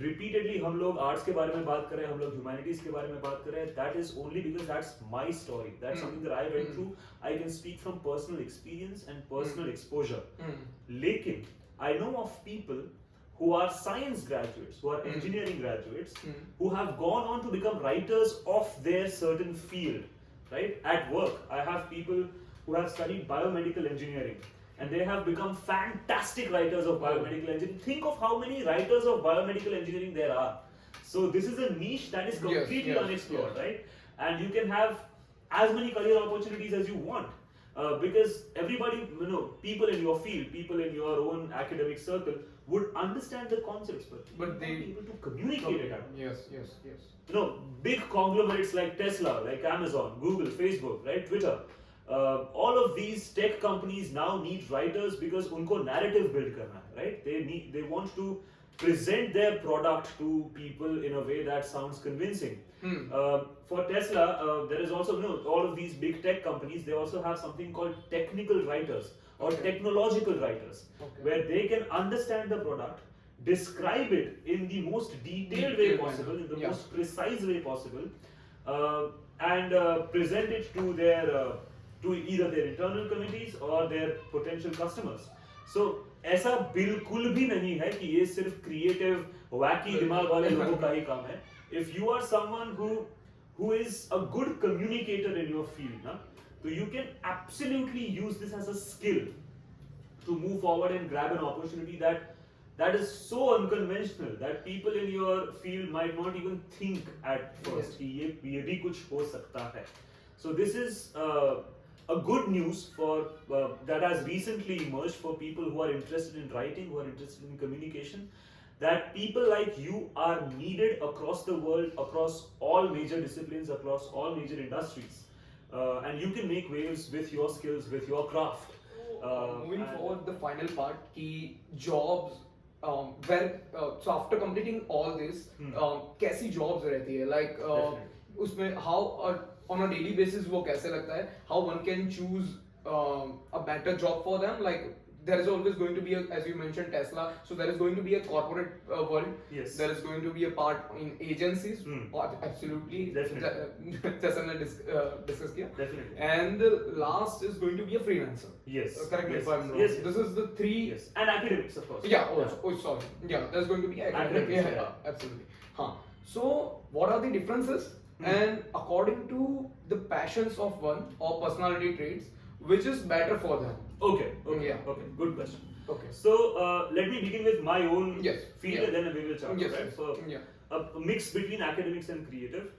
S2: repeatedly हम लोग arts के बारे में बात कर रहे हैं, हम लोग humanities के बारे में बात कर रहे हैं. That is only because that's my story. That's something that I went through. I can speak from personal experience and personal exposure. लेकिन I know of people who are science graduates, who are engineering graduates, who have gone on to become writers of their certain field, right? At work, I have people who have studied biomedical engineering and they have become fantastic writers of biomedical engineering. Think of how many writers of biomedical engineering there are. So this is a niche that is completely unexplored, right? And you can have as many career opportunities as you want. Because everybody, people in your field, people in your own academic circle would understand the concepts, but they be able to communicate it.
S1: Yes.
S2: Big conglomerates like Tesla, like Amazon, Google, Facebook, right, Twitter. All of these tech companies now need writers because unko narrative build karna hai, right? They want to present their product to people in a way that sounds convincing. For Tesla, there is also, all of these big tech companies, they also have something called technical writers or technological writers, where they can understand the product, describe it in the most detailed way possible, in the most precise way possible, and present it to to either their internal committees or their potential customers. So ऐसा बिल्कुल भी नहीं है कि ये सिर्फ creative, wacky दिमाग वाले लोगों का ही काम है. If you are someone who is a good communicator in your field, so you can absolutely use this as a skill to move forward and grab an opportunity that is so unconventional that people in your field might not even think at first कि ये भी कुछ हो सकता है. So this is a good news for that has recently emerged for people who are interested in writing, who are interested in communication, that people like you are needed across the world, across all major disciplines, across all major industries, and you can make waves with your skills, with your craft.
S1: Moving forward, the final part, key jobs. So after completing all this, कैसी jobs रहती है? Like उसमें how on a daily basis वो कैसे लगता है? How one can choose a better job for them? Like there is always going to be as you mentioned Tesla, so there is going to be a corporate world.
S2: Yes.
S1: There is going to be a part in agencies. Absolutely.
S2: Definitely.
S1: जैसा हमने discuss किया.
S2: Definitely.
S1: And the last is going to be a freelancer.
S2: Yes.
S1: Correct me if I'm wrong.
S2: Yes.
S1: This is the three.
S2: Yes. And academics, of course.
S1: Yeah. Sorry. Yeah. There's going to be academic. Yeah. Absolutely. So what are the differences? And according to the passions of one or personality traits, which is better for them?
S2: Okay. Good question.
S1: Okay.
S2: So let me begin with my own field, and then we will chat.
S1: Yes.
S2: Right? So a mix between academics and creative.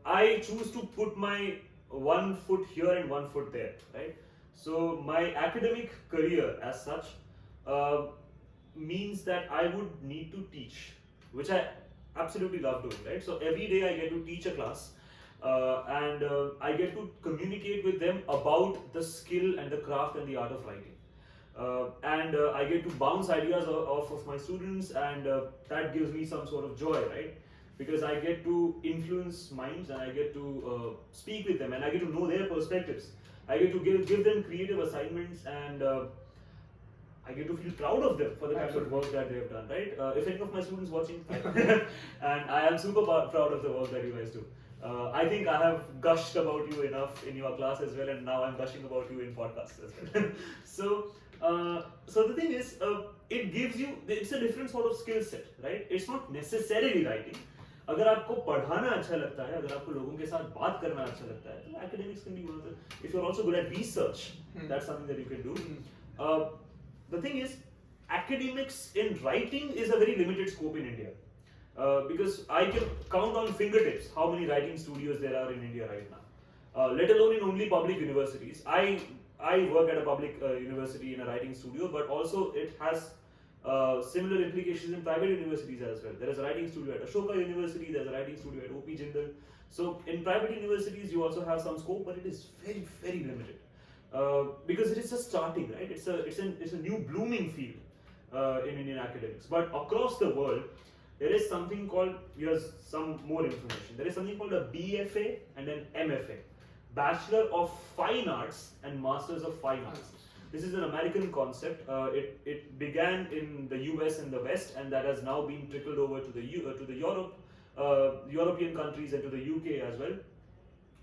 S2: I choose to put my one foot here and one foot there. Right. So my academic career, as such, means that I would need to teach, which I absolutely love doing. Right. So every day I get to teach a class. And I get to communicate with them about the skill and the craft and the art of writing. And I get to bounce ideas off of my students, and that gives me some sort of joy, right? Because I get to influence minds, and I get to speak with them, and I get to know their perspectives. I get to give them creative assignments, and I get to feel proud of them for the kind of work that they have done, right? If any of my students watching, and I am super proud of the work that you guys do. I think I have gushed about you enough in your class as well, and now I'm gushing about you in podcasts as well. So the thing is, it gives you, it's a different sort of skill set, right? It's not necessarily writing. अगर आपको पढ़ाना अच्छा लगता है, अगर आपको लोगों के साथ बात करना अच्छा लगता है, तो academics can be one of the. If you're also good at research, that's something that you can do. The thing is, academics in writing is a very limited scope in India. Because I can count on fingertips how many writing studios there are in India right now, let alone in only public universities. I work at a public university in a writing studio, but also it has Similar implications in private universities as well. There is a writing studio at Ashoka University, there's a writing studio at OP Jindal. So in private universities, you also have some scope, but it is very, very limited. Because it is just starting, right? It's a new blooming field in Indian academics. But across the world, there is something called, here's some more information. There is something called a BFA and an MFA, Bachelor of Fine Arts and Masters of Fine Arts. This is an American concept. It began in the US and the West, and that has now been trickled over to the European countries and to the UK as well,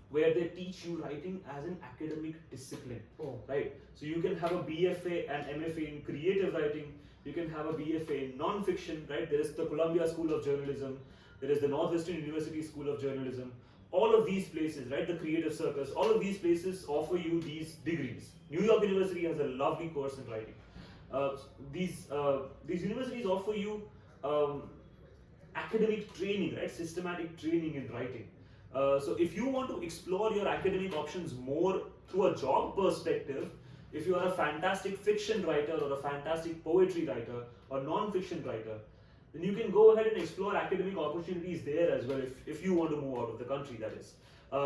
S2: where they teach you writing as an academic discipline. Right? So you can have a BFA and MFA in creative writing. You can have a BFA in non-fiction. Right? There is the Columbia School of Journalism. There is the Northwestern University School of Journalism. All of these places, right? The Creative Circus. All of these places offer you these degrees. New York University has a lovely course in writing. These universities offer you academic training, right? Systematic training in writing. So if you want to explore your academic options more through a job perspective, if you are a fantastic fiction writer or a fantastic poetry writer or non-fiction writer, then you can go ahead and explore academic opportunities there as well if you want to move out of the country, that is.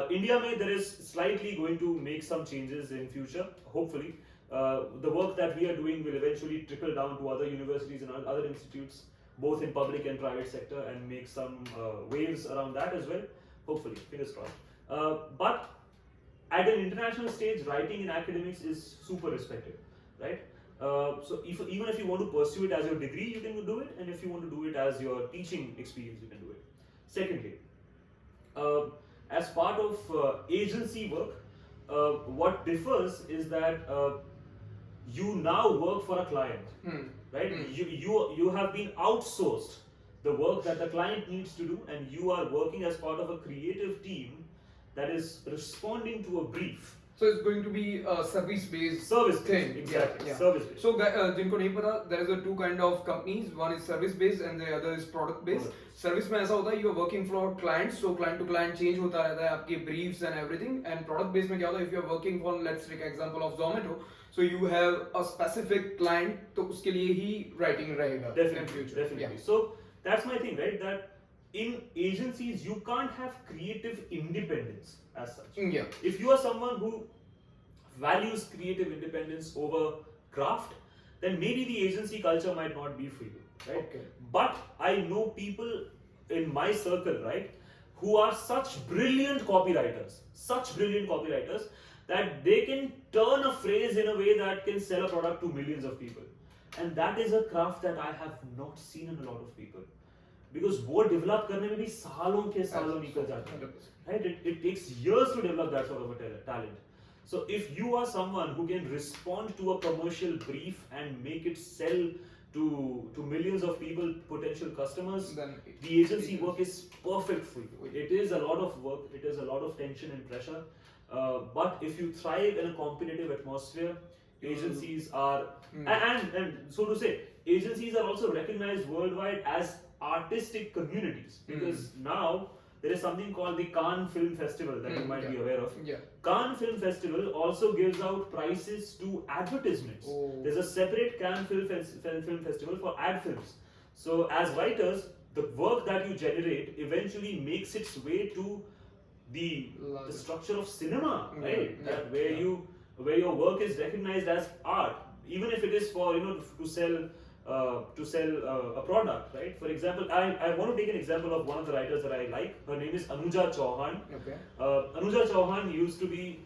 S2: India there is slightly going to make some changes in future, hopefully. The work that we are doing will eventually trickle down to other universities and other institutes, both in public and private sector, and make some waves around that as well, hopefully, fingers crossed. But at an international stage, writing in academics is super respected, right? So even if you want to pursue it as your degree, you can do it, and if you want to do it as your teaching experience, you can do it. Secondly, as part of agency work, what differs is that you now work for a client, right? You have been outsourced the work that the client needs to do, and you are working as part of a creative team that is responding to a brief.
S1: So it's going to be a service-based thing.
S2: Exactly.
S1: Yeah.
S2: Service-based.
S1: So जिनको नहीं पता, there is a two kind of companies. One is service-based and the other is product-based. Service में ऐसा होता है, you are working for clients, so client to client change होता रहता है आपके briefs and everything. And product-based में क्या होता है, if you are working for, let's take example of Zomato, so you have a specific client, तो उसके लिए ही writing रहेगा.
S2: Definitely.
S1: Yeah.
S2: So that's my thing, right? That in agencies, you can't have creative independence as such.
S1: Yeah.
S2: If you are someone who values creative independence over craft, then maybe the agency culture might not be for you, right?
S1: Okay.
S2: But I know people in my circle, right, who are such brilliant copywriters, that they can turn a phrase in a way that can sell a product to millions of people. And that is a craft that I have not seen in a lot of people. Because वो develop करने में भी सालों के सालों निकल जाते हैं, right? It takes years to develop that sort of a talent. So if you are someone who can respond to a commercial brief and make it sell to millions of people, potential customers, then the agency work is perfect for you. It is a lot of work, it is a lot of tension and pressure. But if you thrive in a competitive atmosphere, agencies are, and so to say, agencies are also recognized worldwide as artistic communities, because now there is something called the Cannes Film Festival that you might be aware of.
S1: Yeah.
S2: Cannes Film Festival also gives out prizes to advertisements. There's a separate Cannes Film Festival for ad films. So as writers, the work that you generate eventually makes its way to the structure of cinema, right? Where your work is recognized as art, even if it is for to sell a product, right? For example, I want to take an example of one of the writers that I like. Her name is Anuja Chauhan.
S1: Okay.
S2: Anuja Chauhan used to be,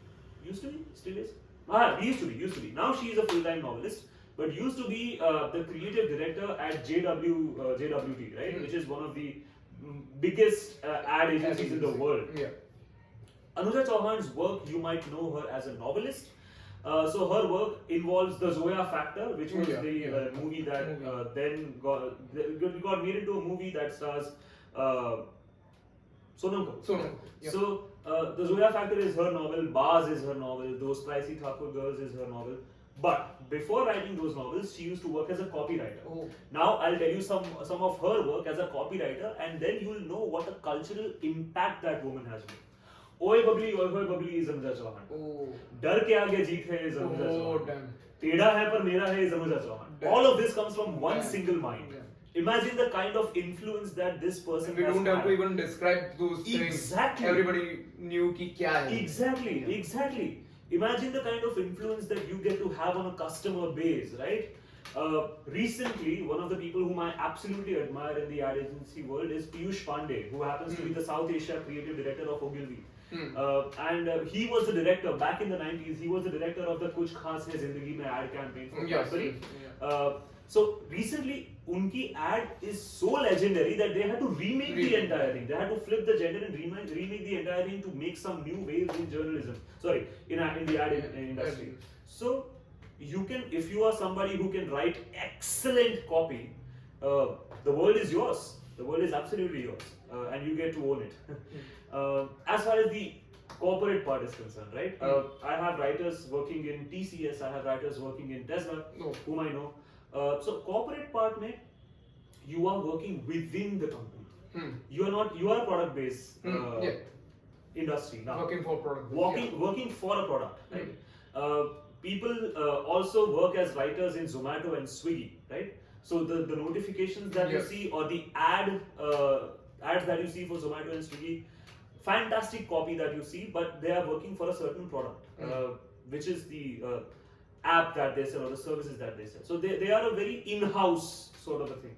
S2: still is? Used to be. Now she is a full-time novelist, but used to be the creative director at JWT, right? Which is one of the biggest ad agencies in the world.
S1: Yeah.
S2: Anuja Chauhan's work, you might know her as a novelist. So her work involves the Zoya Factor, which was the movie that then got made into a movie that stars Sonam Kapoor.
S1: Yeah.
S2: So the Zoya Factor is her novel, Baz is her novel, Those Pricey Thakur Girls is her novel. But before writing those novels, she used to work as a copywriter. Now I'll tell you some of her work as a copywriter, and then you'll know what a cultural impact that woman has made. Oye Bubbly is Anuja Chauhan. Dar ke aage jeet hai is Anuja Chauhan. टेढ़ा है पर मेरा है, ये समझ आ जाओ. All of this comes from one single mind. Imagine the kind of influence that this person
S1: we
S2: has
S1: don't have
S2: had.
S1: to even describe those things.
S2: Exactly.
S1: Everybody knew ki kya hai.
S2: Exactly. Imagine the kind of influence that you get to have on a customer base, right? Recently, one of the people whom I absolutely admire in the ad agency world is Piyush Pandey, who happens to be the South Asia creative director of Ogilvy. And he was the director back in the 90s. He was the director of the Kuch Khas Hai Zindagi Mein ad campaign for Cadbury. So recently, unki ad is so legendary that they had to remake the entire thing. They had to flip the gender and remake the entire thing to make some new waves in journalism. Sorry, in the ad industry. So you can, if you are somebody who can write excellent copy, the world is yours. The world is absolutely yours, and you get to own it. As far as the corporate part is concerned, right? I have writers working in TCS. I have writers working in Tesla, whom I know. So corporate part mein, you are working within the company. You are not. You are product based industry now.
S1: Working for product.
S2: Working for a product, right? People also work as writers in Zomato and Swiggy, right? So the notifications that you see, or the ads that you see for Zomato and Swiggy, fantastic copy that you see, but they are working for a certain product, which is the app that they sell or the services that they sell. So they are a very in-house sort of a thing.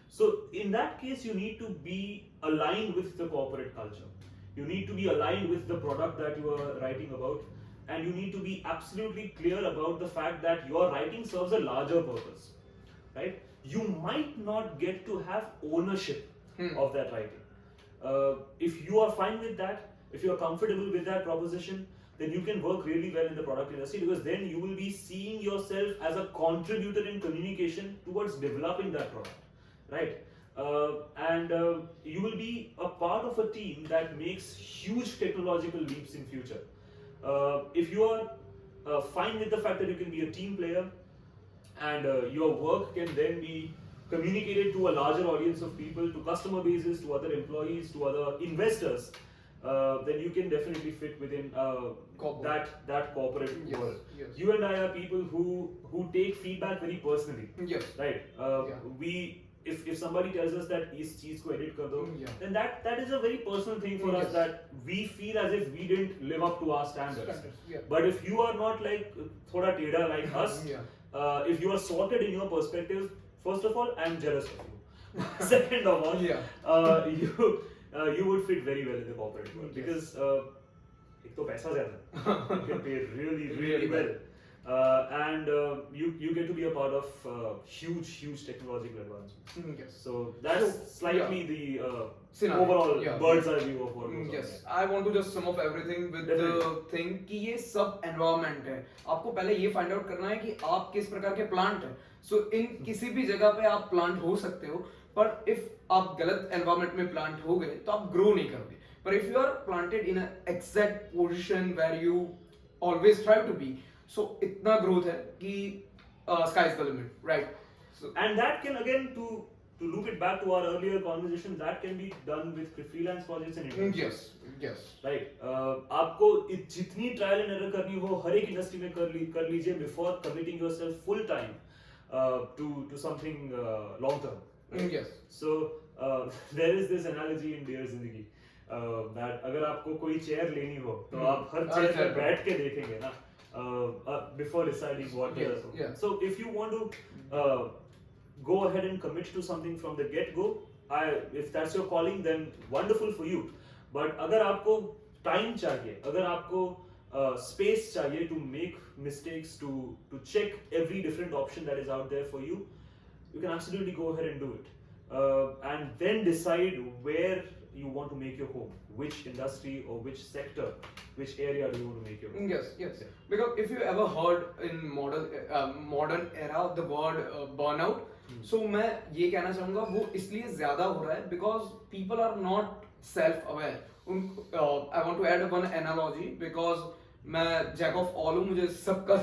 S2: So in that case, you need to be aligned with the corporate culture. You need to be aligned with the product that you are writing about, and you need to be absolutely clear about the fact that your writing serves a larger purpose, right? You might not get to have ownership of that writing. If you are fine with that, if you are comfortable with that proposition, then you can work really well in the product industry, because then you will be seeing yourself as a contributor in communication towards developing that product, right? And you will be a part of a team that makes huge technological leaps in future. If you are fine with the fact that you can be a team player, and your work can then be communicated to a larger audience of people, to customer bases, to other employees, to other investors, then you can definitely fit within that corporate world. You and I are people who take feedback very personally. Right? If somebody tells us that is cheez ko edit kar do, then that is a very personal thing for us, that we feel as if we didn't live up to our standards. But if you are not like thoda teda like us, if you are sorted in your perspective, first of all, I am jealous of you. Second of all, you would fit very well in the corporate world, because एक तो पैसा ज़्यादा, you can pay really well, and you get to be a part of huge technological advancements. So that's slightly the overall bird's eye view of what goes on.
S1: I want to just sum up everything with the thing कि ये सब environment है. आपको पहले ये find out करना है कि आप किस प्रकार के plant हैं. So in किसी भी जगह पे आप plant हो सकते हो, पर if आप गलत environment में plant हो गए तो आप grow नहीं करोगे. But if you are planted in an exact position where you always try to be, so इतना growth है कि sky is the limit, right?
S2: So, and that can, again, to loop it back to our earlier conversation, that can be done with freelance projects and internships.
S1: Yes.
S2: Right. आपको जितनी trial and error करनी हो हर एक industry में कर लीजिए before committing yourself full time to something long term. Right?
S1: Yes.
S2: So there is this analogy in Dear Zindagi that अगर आपको कोई chair लेनी हो तो आप हर chair पर बैठ के देखेंगे ना before deciding what to do. So if you want to go ahead and commit to something from the get-go, if that's your calling, then wonderful for you. But अगर आपको time चाहिए, अगर आपको space चाहिए to make mistakes, to check every different option that is out there for you, you can absolutely go ahead and do it. And then decide where you want to make your home, which industry or which sector, which area do you want to make your home.
S1: Yes. Because if you ever heard in modern era the word burnout, so मैं ये कहना चाहूँगा वो इसलिए ज़्यादा हो रहा है because people are not self-aware. I want to add one analogy because मैं jack of all हूँ, मुझे सबका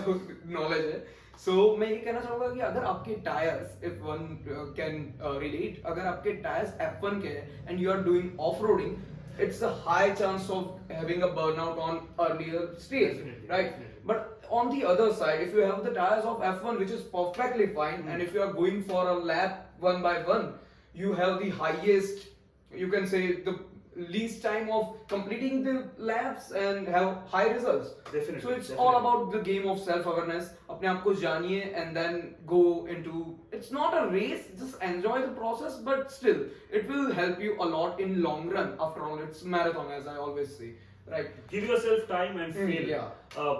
S1: knowledge है. So मैं ये कहना चाहूँगा कि अगर आपके tyres, if one can relate, अगर आपके टायर्स F1 के हैं and you are doing off-roading, it's a high chance of having a burnout on earlier stage,
S2: Definitely,
S1: right?
S2: definitely.
S1: But on the other side, if you have the tires of F1, which is perfectly fine, and if you are going for a lap one by one, you have the highest, you can say, the least time of completing the laps and have high results.
S2: Definitely,
S1: So it's
S2: definitely.
S1: all about the game of self-awareness. अपने आप को जानिए and then go into. It's not a race. Just enjoy the process, but still, it will help you a lot in long run. After all, it's marathon, as I always say, right?
S2: Give yourself time and fail.
S1: Yeah.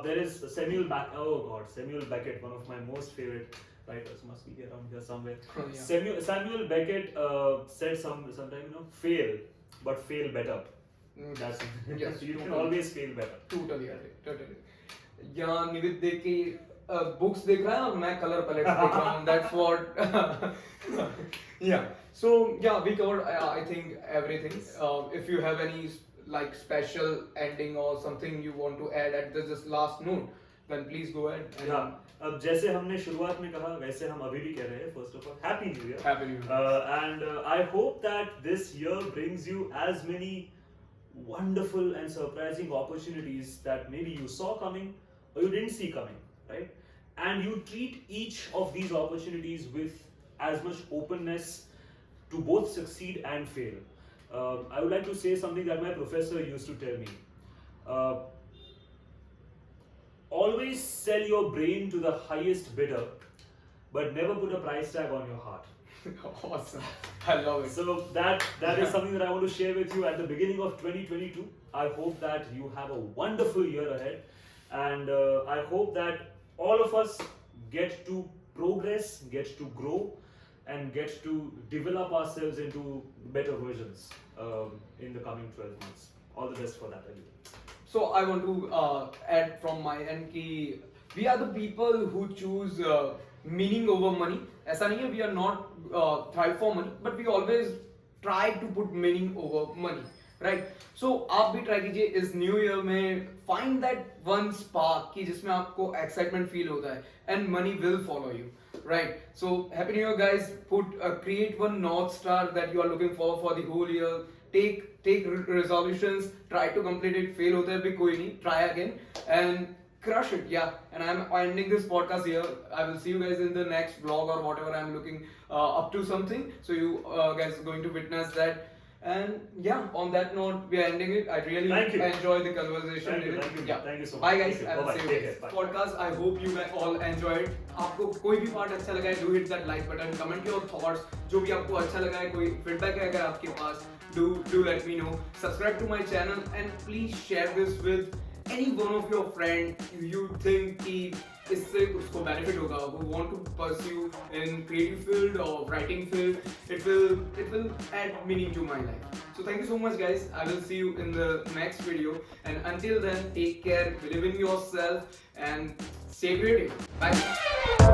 S2: There is Samuel Beckett, one of my most favorite writers, must be around here somewhere.
S1: Oh, yeah.
S2: Samuel Beckett said sometime, fail, but fail better. That's
S1: Yes,
S2: you can
S1: totally.
S2: always fail better.
S1: Totally agree, totally. यहाँ निविद देख के books देख रहा है और मैं color palette देख रहा हूँ. That's what. Yeah. So yeah, we covered I think everything. If you have any like special ending or something you want to add at this last note, then please go ahead. And
S2: Yeah. अब जैसे हमने शुरुआत में कहा वैसे हम अभी भी कह रहे हैं, first of all, Happy New Year.
S1: Happy New Year.
S2: And I hope that this year brings you as many wonderful and surprising opportunities that maybe you saw coming or you didn't see coming, right? And you treat each of these opportunities with as much openness to both succeed and fail. I would like to say something that my professor used to tell me. Always sell your brain to the highest bidder, but never put a price tag on your heart.
S1: Awesome. I love it.
S2: So that is something that I want to share with you at the beginning of 2022. I hope that you have a wonderful year ahead, and I hope that all of us get to progress, get to grow, and get to develop ourselves into better versions in the coming 12 months. All the best for that, Edson.
S1: So I want to add from my end कि we are the people who choose meaning over money. ऐसा नहीं है we are not thrive for money, but we always try to put meaning over money, right? So आप भी try कीजिए इस new year में find that one spark कि जिसमें आपको excitement feel होता है and money will follow you, right? So happy new year guys. Create one north star that you are looking for the whole year. Take resolutions, try to complete it. Fail होता है भी कोई नहीं, try again and crush it. Yeah, and I'm ending this podcast here. I will see you guys in the next vlog or whatever I'm looking up to something. So you guys are going to witness that. And yeah, on that note, we are ending it. I really enjoy the conversation.
S2: Thank you.
S1: Yeah.
S2: Thank you so much.
S1: Bye guys.
S2: Thank you.
S1: I will
S2: Bye-bye.
S1: see you
S2: Take
S1: guys.
S2: care. Bye.
S1: Podcast. I hope you guys all enjoyed. आपको कोई भी part अच्छा लगा है, do hit that like button. Comment your thoughts. जो भी आपको अच्छा लगा है, कोई feedback है अगर आपके पास, do let me know. Subscribe to my channel and please share this with any one of your friends you think कि इससे उसको benefit होगा, who want to pursue in creative field or writing field. It will add meaning to my life. So thank you so much guys. I will see you in the next video, and until then, take care, believe in yourself and stay creative. Bye.